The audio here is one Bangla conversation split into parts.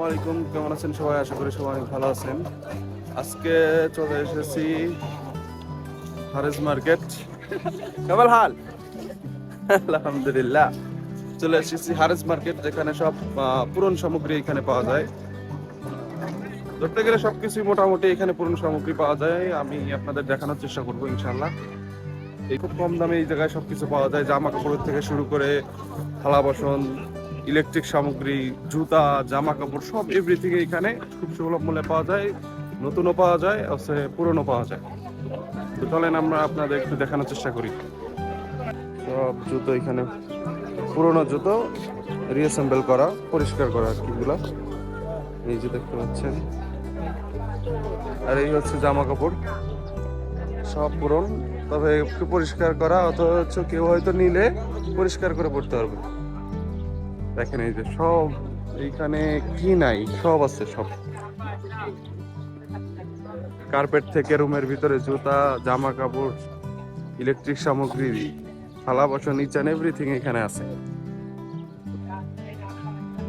আলাইকুম, কেমন আছেন সবাই? আশা করি সবাই অনেক ভালো আছেন। আজকে চলে এসেছি হারেস মার্কেট। কেমন হাল? আলহামদুলিল্লাহ। চলে এসেছি হারেস মার্কেট, যেখানে সব পুরনো সামগ্রী এখানে পাওয়া যায়। ধরতে গেলে সবকিছুই মোটামুটি এখানে পুরনো সামগ্রী পাওয়া যায়। আমি আপনাদের দেখানোর চেষ্টা করবো ইনশাল্লাহ। এই খুব কম দামে এই জায়গায় সবকিছু পাওয়া যায়, জামা কাপড়ের থেকে শুরু করে থালা বাসন, ইলেকট্রিক সামগ্রী, জুতা, জামা কাপড়, সব এভরিথিং এখানে খুব সুলভ মূল্যে পাওয়া যায়। নতুনও পাওয়া যায়, আছে পুরনো পাওয়া যায়। তো চলেন আমরা আপনাদের একটু দেখানোর চেষ্টা করি। সব জুতো এখানে পুরনো জুতো রিঅ্যাসেম্বল করা, পরিষ্কার করা আর কিগুলা এই যে দেখতে পাচ্ছেন। আর এই হচ্ছে জামা কাপড়, সব পুরন, তবে একটু পরিষ্কার করা, অথচ কেউ হয়তো নিলে পরিষ্কার করে পড়তে পারবে। দেখেন এই যে সব এইখানে কি নাই, সব আছে। সব কার্পেট থেকে রুমের ভিতরে জুতা, জামা কাপড়, ইলেকট্রিক সামগ্রী, থালা বাসন, ইচ অ্যান্ড এভরিথিং এখানে আছে।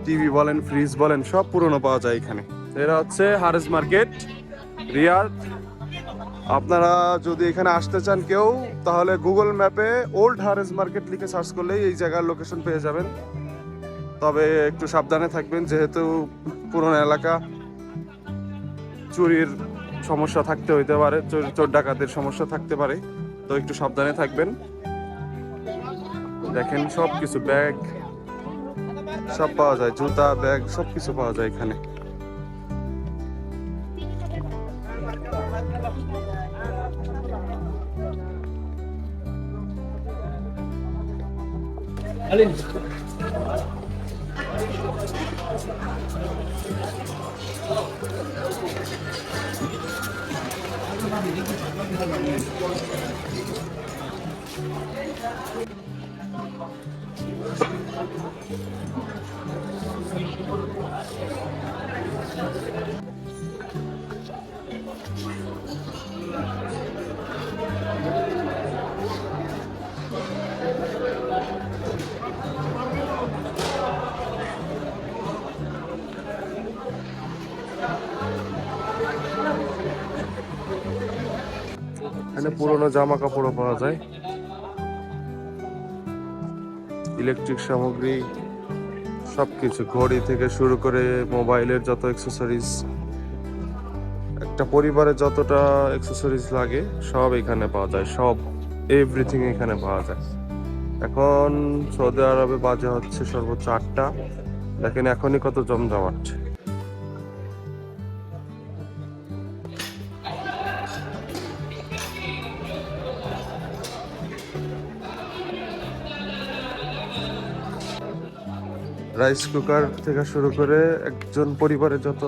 টিভি বলেন, ফ্রিজ বলেন, সব পুরনো পাওয়া যায় এখানে। এরা হচ্ছে হারেস মার্কেট, রিয়াদ। আপনারা যদি এখানে আসতে চান কেউ, তাহলে গুগল ম্যাপে ওল্ড হারেস মার্কেট লিখে সার্চ করলেই এই জায়গার লোকেশন পেয়ে যাবেন। তবে একটু সাবধানে থাকবেন, যেহেতু পুরনো এলাকা, চুরির সমস্যা থাকতে হইতে পারে, চোর ডাকাতের সমস্যা থাকতে পারে, তো একটু সাবধানে থাকবেন। দেখেন সব কিছু, ব্যাগ সব পাওয়া যায়, জুতা, ব্যাগ সব কিছু পাওয়া যায় এখানে। এখানে পুরোনো জামা কাপড়ও পাওয়া যায়, ইলেকট্রিক সামগ্রী, সবকিছু, ঘড়ি থেকে শুরু করে মোবাইলের যত অ্যাক্সেসরিজ, একটা পরিবারে যতটা অ্যাক্সেসরিজ লাগে সব এখানে পাওয়া যায়, সব এভরিথিং এখানে পাওয়া যায়। এখন সৌদি আরবে বাজে হচ্ছে সর্বোচ্চ 8টা। দেখেন এখনই কত জমজমাট। রাইস কুকার থেকে শুরু করে একজন পরিবারে যত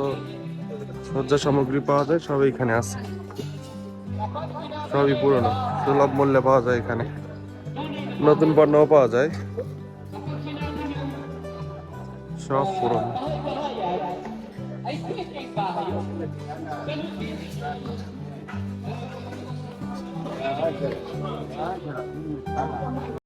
সজ্জা সামগ্রী পাওয়া যায় সব এখানে আছে। সবই পুরনো, সুলভ মূল্যে পাওয়া যায় এখানে। নতুন পণ্যও পাওয়া যায়, সব পুরনো।